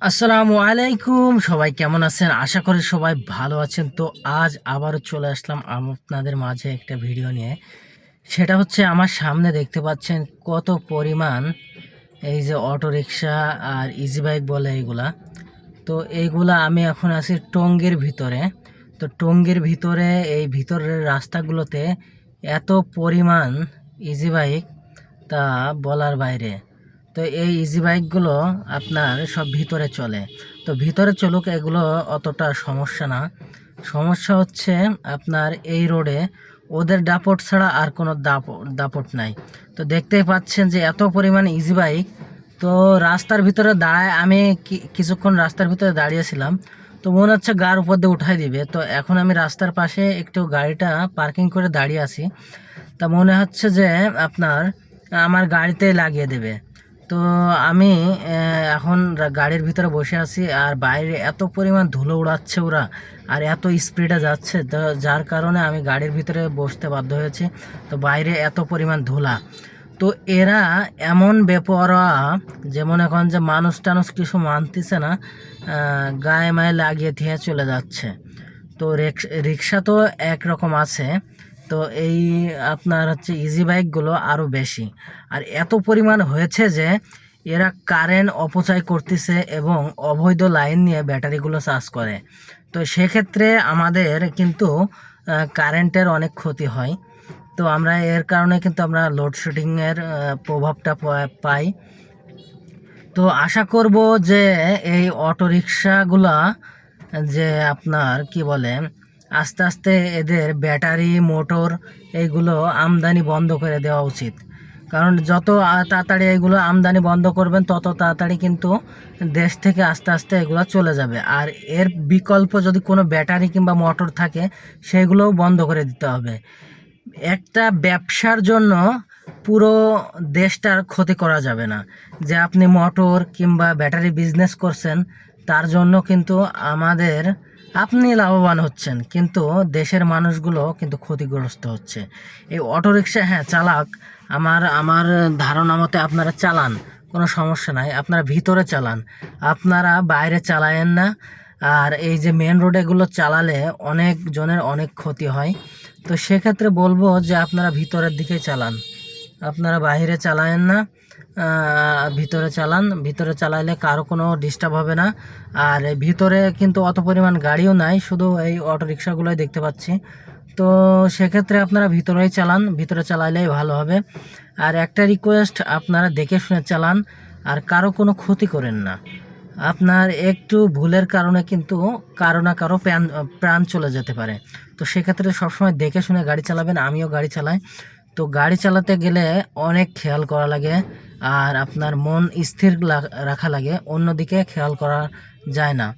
আসসালামু আলাইকুম, সবাই কেমন আছেন? আশা করি সবাই ভালো আছেন। তো আজ আবারও চলে আসলাম আপনাদের মাঝে একটা ভিডিও নিয়ে। সেটা হচ্ছে আমার সামনে দেখতে পাচ্ছেন কত পরিমাণ এই যে অটোরিকশা আর ইজি বাইক বলে এইগুলা। তো এইগুলা আমি এখন আছি টঙ্গীর ভিতরে। তো টঙ্গীর ভিতরে এই ভিতরের রাস্তাগুলোতে এত পরিমাণ ইজি বাইক, তা বলার বাইরে। তো এই ইজি বাইকগুলো আপনার সব ভিতরে চলে। তো ভিতরে চলুক, এগুলো অতটা সমস্যা না। সমস্যা হচ্ছে আপনার এই রোডে ওদের দাপট ছাড়া আর কোনো দাপট নাই। তো দেখতেই পাচ্ছেন যে এত পরিমাণ ইজি বাইক। তো রাস্তার ভিতরে দাঁড়ায় আমি কিছুক্ষণ রাস্তার ভিতরে দাঁড়িয়েছিলাম। তো মনে হচ্ছে গার উপর দিয়ে উঠাই দিবে। তো এখন আমি রাস্তার পাশে একটু গাড়িটা পার্কিং করে দাঁড়িয়ে আছি। তা মনে হচ্ছে যে আপনার আমার গাড়িতে লাগিয়ে দেবে। তো আমি এখন গাড়ির ভিতরে বসে আছি, আর বাইরে এত পরিমাণ ধুলো উড়াচ্ছে ওরা, আর এত স্পিডে যাচ্ছে, তো যার কারণে আমি গাড়ির ভিতরে বসতে বাধ্য হয়েছি। তো বাইরে এত পরিমাণ ধুলা। তো এরা এমন বেপরোয়া, যেমন এখন যে মানুষ টানুষ কিছু মানতেছে না, গায়ে মায়ে লাগিয়ে দিয়ে চলে যাচ্ছে। তো রিক্সা তো একরকম আছে, তো এই আপনার হচ্ছে ইজি বাইকগুলো আরও বেশি। আর এত পরিমাণ হয়েছে যে এরা কারেন্ট অপচয় করতেছে এবং অবৈধ লাইন নিয়ে ব্যাটারিগুলো চার্জ করে। তো সেক্ষেত্রে আমাদের কিন্তু কারেন্টের অনেক ক্ষতি হয়। তো আমরা এর কারণে কিন্তু আমরা লোডশেডিংয়ের প্রভাবটা পাই। তো আশা করব যে এই অটোরিকশাগুলা যে আপনার কি বলে, আস্তে আস্তে এদের ব্যাটারি মোটর এইগুলো আমদানি বন্ধ করে দেওয়া উচিত। কারণ যত তাড়াতাড়ি এগুলো আমদানি বন্ধ করবেন, তত তাড়াতাড়ি কিন্তু দেশ থেকে আস্তে আস্তে এগুলো চলে যাবে। আর এর বিকল্প যদি কোনো ব্যাটারি কিংবা মোটর থাকে, সেগুলোও বন্ধ করে দিতে হবে। একটা ব্যবসার জন্য পুরো দেশটার ক্ষতি করা যাবে না। যে আপনি মোটর কিংবা ব্যাটারি বিজনেস করছেন, তার জন্য কিন্তু আমাদের, আপনি লাভবান হচ্ছেন, কিন্তু দেশের মানুষগুলো কিন্তু ক্ষতিগ্রস্ত হচ্ছে। এই অটোরিকশা হ্যাঁ চালাক, আমার আমার ধারণা মতে আপনারা চালান, কোনো সমস্যা নাই, আপনারা ভিতরে চালান, আপনারা বাইরে চালায়েন না। আর এই যে মেন রোডেগুলো চালালে অনেক জনের অনেক ক্ষতি হয়। তো সেক্ষেত্রে বলবো যে আপনারা ভিতরের দিকে চালান, আপনারা বাইরে চালায়েন না, ভিতরে চালান। ভিতরে চালাইলে কারো কোনো ডিস্টার্ব হবে না। আর এই ভিতরে কিন্তু অত পরিমাণ গাড়িও নাই, শুধু এই অটো রিক্সাগুলোই দেখতে পাচ্ছি। তো সেক্ষেত্রে আপনারা ভিতরেই চালান, ভিতরে চালাইলেই ভালো হবে। আর একটা রিকোয়েস্ট, আপনারা দেখে শুনে চালান, আর কারো কোনো ক্ষতি করেন না। আপনার একটু ভুলের কারণে কিন্তু কারো না কারো প্রাণ চলে যেতে পারে। তো সেক্ষেত্রে সবসময় দেখে শুনে গাড়ি চালাবেন। আমিও গাড়ি চালাই। তো গাড়ি চালাতে গেলে অনেক খেয়াল করা লাগে, আর আপনার মন স্থির রাখা লাগে, অন্যদিকে খেয়াল করা যায় না।